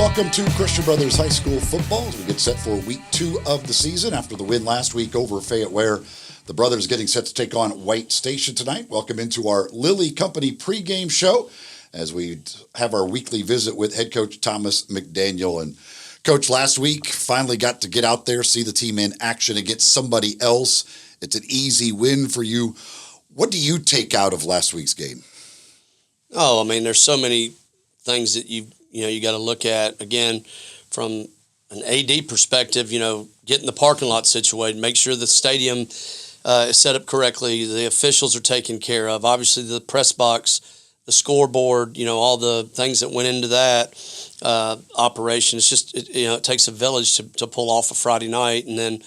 welcome to Christian Brothers High School football as we get set for week 2 of the season. After the win last week over Fayette-Ware, the Brothers getting set to take on White Station tonight. Welcome into our Lilly Company pregame show as we have our weekly visit with head coach Thomas McDaniel. And Coach, last week finally got to get out there, see the team in action against somebody else. It's an easy win for you. What do you take out of last week's game? Oh, I mean, there's so many things that you got to look at. Again, from an AD perspective, getting the parking lot situated, make sure the stadium is set up correctly, the officials are taken care of. Obviously, the press box, the scoreboard, all the things that went into that operation. It's just, it takes a village to pull off a Friday night. And then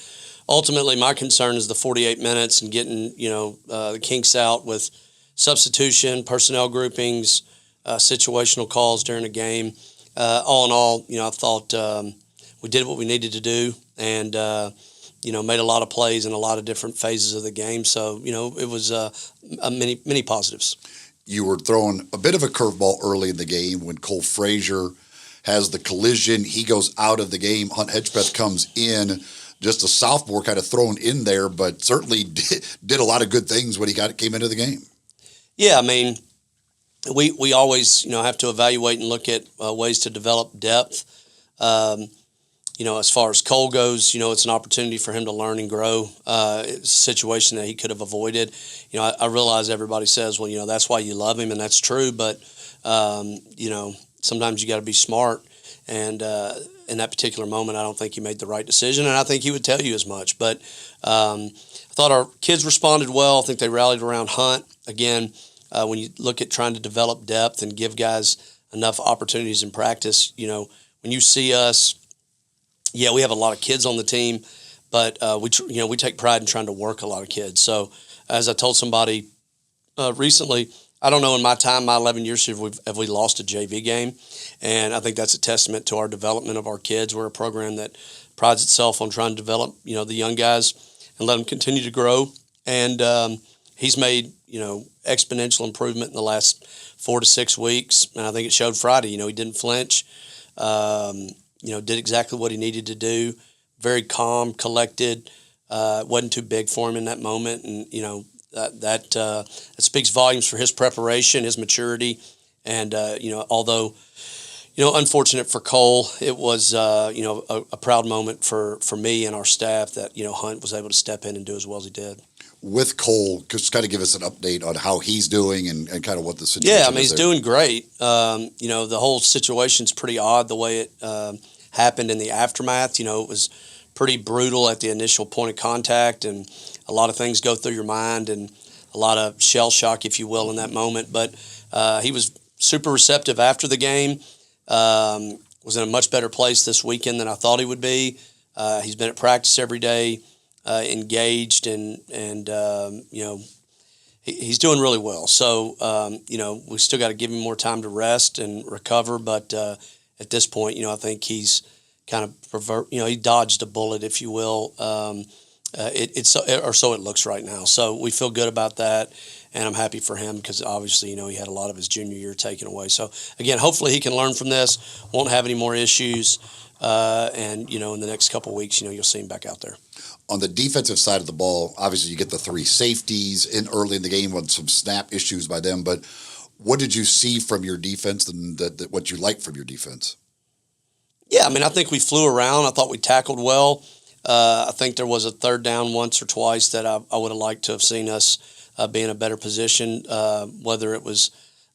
ultimately, my concern is the 48 minutes and getting, the kinks out with substitution, personnel groupings, situational calls during a game. All in all, I thought we did what we needed to do and, made a lot of plays in a lot of different phases of the game. So, it was many positives. You were throwing a bit of a curveball early in the game when Cole Frazier has the collision. He goes out of the game. Hunt Hedgepeth comes in. Just a sophomore kind of thrown in there, but certainly did a lot of good things when he came into the game. Yeah, I mean, we always, have to evaluate and look at ways to develop depth. As far as Cole goes, it's an opportunity for him to learn and grow. It's a situation that he could have avoided. I realize everybody says, well, that's why you love him, and that's true. But, sometimes you got to be smart. And in that particular moment, I don't think he made the right decision, and I think he would tell you as much. But I thought our kids responded well. I think they rallied around Hunt. Again, when you look at trying to develop depth and give guys enough opportunities in practice, when you see us, we have a lot of kids on the team, but we take pride in trying to work a lot of kids. So as I told somebody recently, I don't know in my 11 years here, have we lost a JV game, and I think that's a testament to our development of our kids. We're a program that prides itself on trying to develop, the young guys and let them continue to grow. And he's made, exponential improvement in the last 4 to 6 weeks, and I think it showed Friday. He didn't flinch. Did exactly what he needed to do. Very calm, collected. Wasn't too big for him in that moment, and that speaks volumes for his preparation, his maturity, and although unfortunate for Cole, it was a proud moment for me and our staff that Hunt was able to step in and do as well as he did. With Cole, just kind of give us an update on how he's doing and kind of what the situation is. Yeah, I mean, he's doing great. The whole situation's pretty odd the way it happened in the aftermath. It was pretty brutal at the initial point of contact, and a lot of things go through your mind and a lot of shell shock, if you will, in that moment. But he was super receptive after the game, was in a much better place this weekend than I thought he would be. He's been at practice every day. Engaged and he's doing really well. So, we still got to give him more time to rest and recover. But at this point, I think he's kind of he dodged a bullet, if you will. So it looks right now. So we feel good about that, and I'm happy for him because obviously, he had a lot of his junior year taken away. So again, hopefully he can learn from this, won't have any more issues, and in the next couple of weeks, you'll see him back out there. On the defensive side of the ball, obviously you get the 3 safeties in early in the game with some snap issues by them. But what did you see from your defense and what you liked from your defense? Yeah, I mean, I think we flew around. I thought we tackled well. I think there was a third down once or twice that I would have liked to have seen us be in a better position, whether it was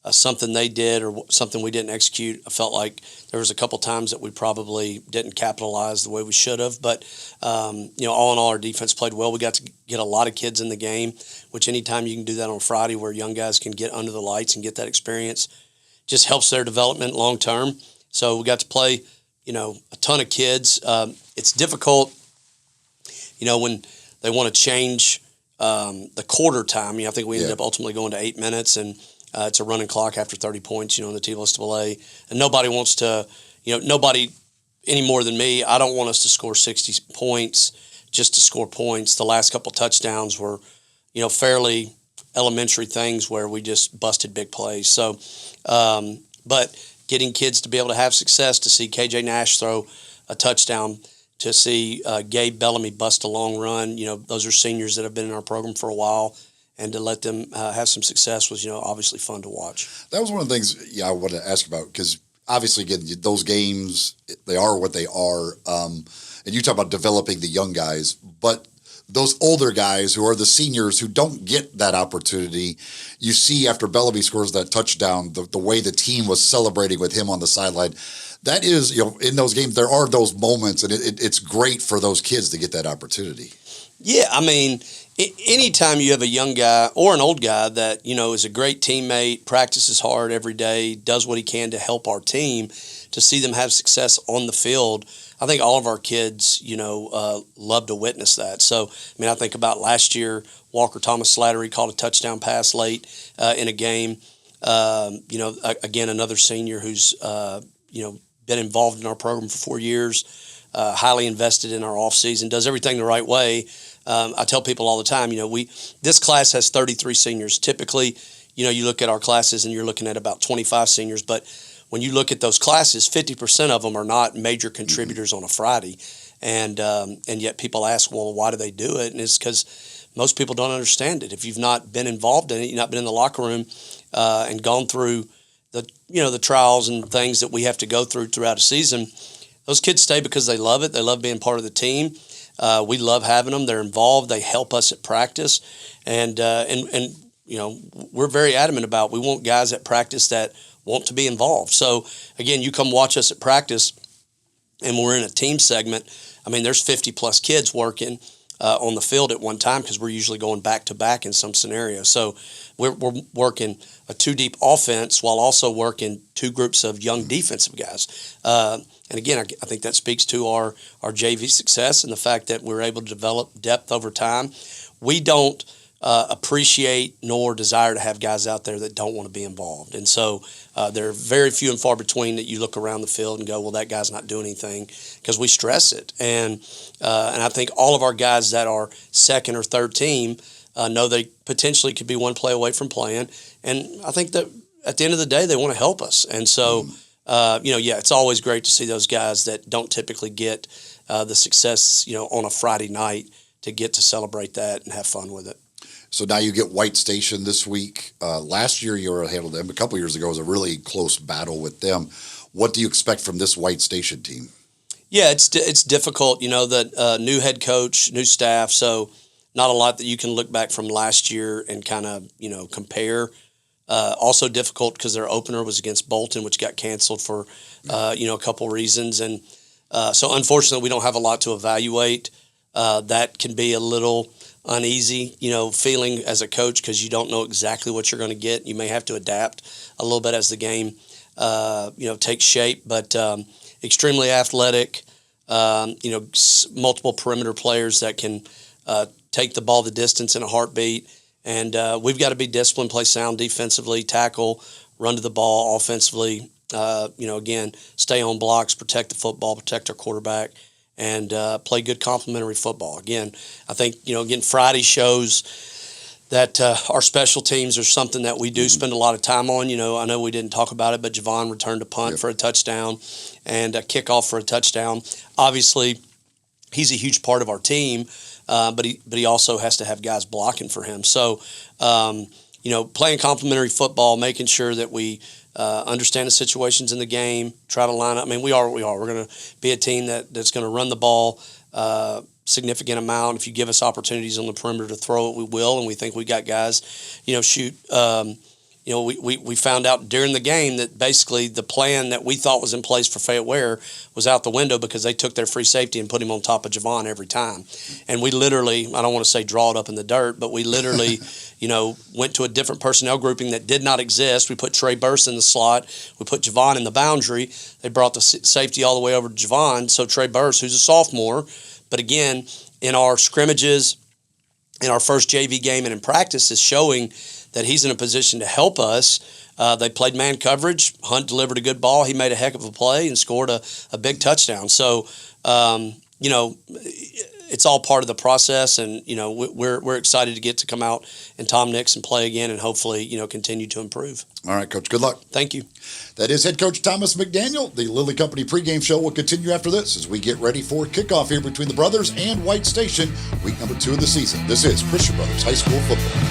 something they did or something we didn't execute. I felt like there was a couple times that we probably didn't capitalize the way we should have. But, all in all, our defense played well. We got to get a lot of kids in the game, which anytime you can do that on Friday where young guys can get under the lights and get that experience just helps their development long term. So we got to play, a ton of kids. It's difficult, when they want to change the quarter time. I think we ended up ultimately going to 8 minutes, and it's a running clock after 30 points, in the T-list-A. And nobody wants to, nobody any more than me, I don't want us to score 60 points just to score points. The last couple touchdowns were, fairly elementary things where we just busted big plays. So, but getting kids to be able to have success, to see KJ Nash throw a touchdown, to see Gabe Bellamy bust a long run. Those are seniors that have been in our program for a while, and to let them have some success was, obviously fun to watch. That was one of the things, I wanted to ask about, because obviously, again, those games, they are what they are. And you talk about developing the young guys, but those older guys who are the seniors who don't get that opportunity, you see after Bellamy scores that touchdown, the way the team was celebrating with him on the sideline. That is, in those games, there are those moments, and it's great for those kids to get that opportunity. Yeah, I mean, anytime you have a young guy or an old guy that, is a great teammate, practices hard every day, does what he can to help our team, to see them have success on the field, I think all of our kids, love to witness that. So, I think about last year, Walker Thomas Slattery called a touchdown pass late in a game. Again, another senior who's, been involved in our program for 4 years, highly invested in our offseason, does everything the right way. I tell people all the time, this class has 33 seniors. Typically, you look at our classes and you're looking at about 25 seniors, but when you look at those classes, 50% of them are not major contributors on a Friday. And yet people ask, well, why do they do it? And it's because most people don't understand it. If you've not been involved in it, you've not been in the locker room and gone through the trials and things that we have to go through throughout a season, those kids stay because they love it. They love being part of the team. We love having them. They're involved. They help us at practice. And we're very adamant about, we want guys at practice that want to be involved. So, again, you come watch us at practice, and we're in a team segment. There's 50-plus kids working on the field at one time, because we're usually going back-to-back in some scenario. So we're working a two-deep offense while also working two groups of young defensive guys. And, again, I think that speaks to our JV success and the fact that we're able to develop depth over time. We don't appreciate nor desire to have guys out there that don't want to be involved. And so there are very few and far between that you look around the field and go, well, that guy's not doing anything, because we stress it. And I think all of our guys that are second or third team know they potentially could be one play away from playing. And I think that at the end of the day, they want to help us. And so, it's always great to see those guys that don't typically get the success, on a Friday night, to get to celebrate that and have fun with it. So now you get White Station this week. Last year you were handled them. A couple years ago, it was a really close battle with them. What do you expect from this White Station team? Yeah, it's difficult. The new head coach, new staff, so not a lot that you can look back from last year and kind of compare. Also difficult because their opener was against Bolton, which got canceled for a couple reasons, and so unfortunately we don't have a lot to evaluate. That can be a little uneasy, feeling as a coach, because you don't know exactly what you're going to get. You may have to adapt a little bit as the game, takes shape. But extremely athletic, multiple perimeter players that can take the ball the distance in a heartbeat. And we've got to be disciplined, play sound defensively, tackle, run to the ball offensively. Again, stay on blocks, protect the football, protect our quarterback, and play good complementary football. Again, I think, Friday shows that our special teams are something that we do spend a lot of time on. I know we didn't talk about it, but Javon returned a punt for a touchdown and a kickoff for a touchdown. Obviously, he's a huge part of our team, but he also has to have guys blocking for him. So, playing complementary football, making sure that we understand the situations in the game, try to line up. We are what we are. We're going to be a team that's going to run the ball significant amount. If you give us opportunities on the perimeter to throw it, we will, and we think we got guys, shoot. We found out during the game that basically the plan that we thought was in place for Fayette-Ware was out the window, because they took their free safety and put him on top of Javon every time. And we literally, I don't want to say draw it up in the dirt, but we literally, went to a different personnel grouping that did not exist. We put Trey Burse in the slot. We put Javon in the boundary. They brought the safety all the way over to Javon. So Trey Burse, who's a sophomore, but again, in our scrimmages, in our first JV game and in practice, is showing that he's in a position to help us. They played man coverage. Hunt delivered a good ball. He made a heck of a play and scored a big touchdown. So, it's all part of the process, and we're excited to get to come out and Tom Nix and play again, and hopefully continue to improve. All right, Coach. Good luck. Thank you. That is Head Coach Thomas McDaniel. The Lilly Company pregame show will continue after this as we get ready for kickoff here between the Brothers and White Station, week number 2 of the season. This is Christian Brothers High School Football.